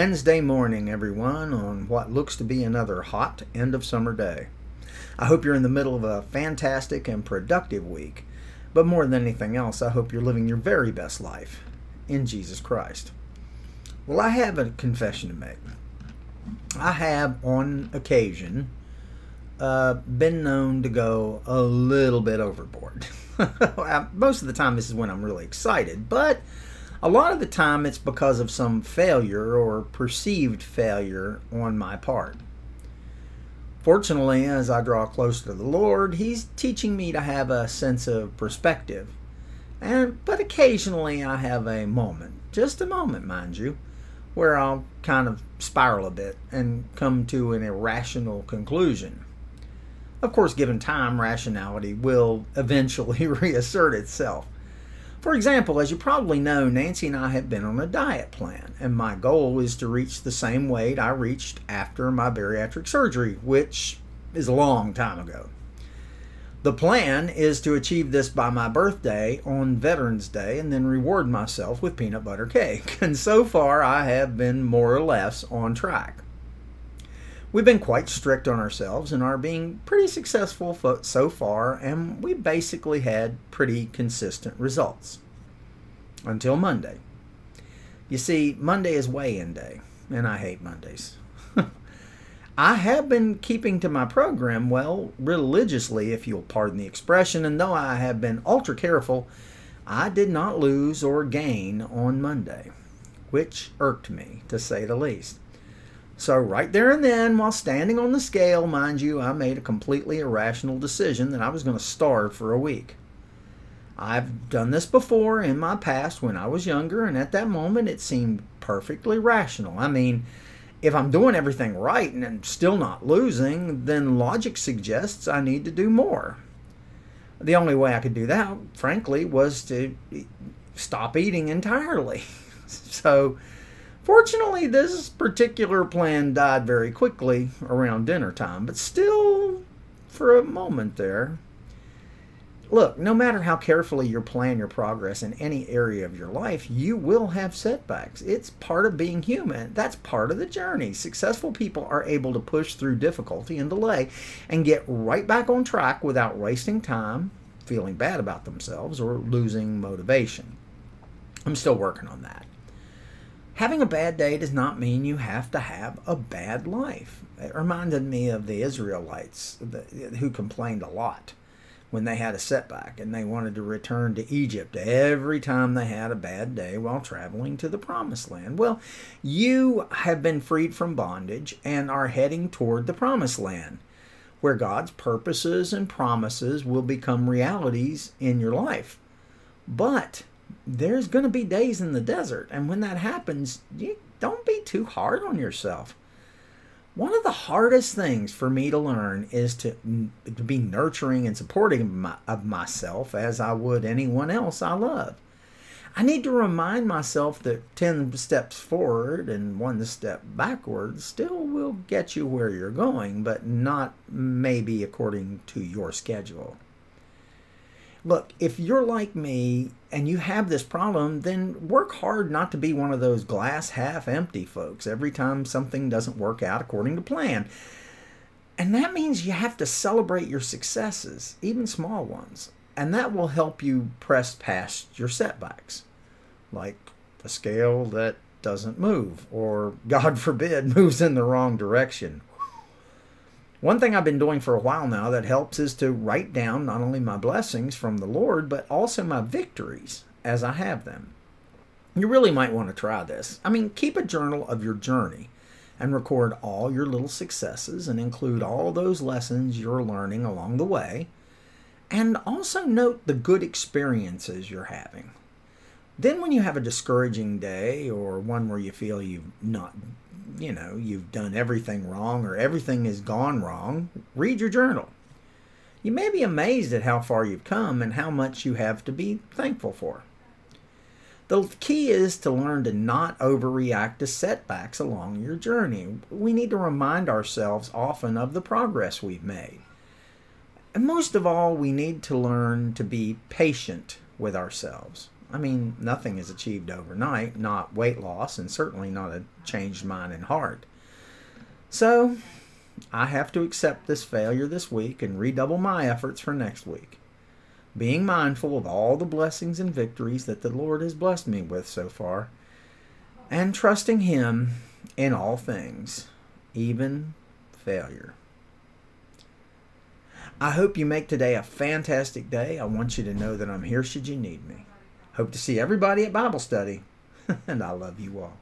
Wednesday morning, everyone, on what looks to be another hot end of summer day. I hope you're in the middle of a fantastic and productive week, but more than anything else, I hope you're living your very best life in Jesus Christ. Well, I have a confession to make. I have, on occasion, been known to go a little bit overboard. Most of the time, this is when I'm really excited, but a lot of the time it's because of some failure or perceived failure on my part. Fortunately, as I draw closer to the Lord, He's teaching me to have a sense of perspective. But occasionally I have a moment, just a moment, mind you, where I'll kind of spiral a bit and come to an irrational conclusion. Of course, given time, rationality will eventually reassert itself. For example, as you probably know, Nancy and I have been on a diet plan, and my goal is to reach the same weight I reached after my bariatric surgery, which is a long time ago. The plan is to achieve this by my birthday on Veterans Day and then reward myself with peanut butter cake. And so far, I have been more or less on track. We've been quite strict on ourselves and are being pretty successful so far, and we basically had pretty consistent results. Until Monday. You see, Monday is weigh-in day, and I hate Mondays. I have been keeping to my program, well, religiously, if you'll pardon the expression, and though I have been ultra careful, I did not lose or gain on Monday, which irked me, to say the least. So right there and then, while standing on the scale, mind you, I made a completely irrational decision that I was going to starve for a week. I've done this before in my past when I was younger, and at that moment it seemed perfectly rational. I mean, if I'm doing everything right and I'm still not losing, then logic suggests I need to do more. The only way I could do that, frankly, was to stop eating entirely. So, fortunately, this particular plan died very quickly around dinner time, but still, for a moment there. Look, no matter how carefully you plan your progress in any area of your life, you will have setbacks. It's part of being human. That's part of the journey. Successful people are able to push through difficulty and delay and get right back on track without wasting time, feeling bad about themselves, or losing motivation. I'm still working on that. Having a bad day does not mean you have to have a bad life. It reminded me of the Israelites who complained a lot when they had a setback and they wanted to return to Egypt every time they had a bad day while traveling to the Promised Land. Well, you have been freed from bondage and are heading toward the Promised Land, where God's purposes and promises will become realities in your life. But there's going to be days in the desert, and when that happens, you don't be too hard on yourself. One of the hardest things for me to learn is to be nurturing and supporting of myself as I would anyone else I love. I need to remind myself that 10 steps forward and 1 step backwards still will get you where you're going, but not maybe according to your schedule. Look, if you're like me and you have this problem, then work hard not to be one of those glass half empty folks every time something doesn't work out according to plan. And that means you have to celebrate your successes, even small ones. And that will help you press past your setbacks, like a scale that doesn't move, or God forbid, moves in the wrong direction. One thing I've been doing for a while now that helps is to write down not only my blessings from the Lord, but also my victories as I have them. You really might want to try this. I mean, keep a journal of your journey and record all your little successes and include all those lessons you're learning along the way. And also note the good experiences you're having. Then when you have a discouraging day or one where you feel you've done everything wrong or everything has gone wrong, read your journal. You may be amazed at how far you've come and how much you have to be thankful for. The key is to learn to not overreact to setbacks along your journey. We need to remind ourselves often of the progress we've made. And most of all, we need to learn to be patient with ourselves. I mean, nothing is achieved overnight, not weight loss, and certainly not a changed mind and heart. So, I have to accept this failure this week and redouble my efforts for next week, being mindful of all the blessings and victories that the Lord has blessed me with so far, and trusting Him in all things, even failure. I hope you make today a fantastic day. I want you to know that I'm here should you need me. Hope to see everybody at Bible study, and I love you all.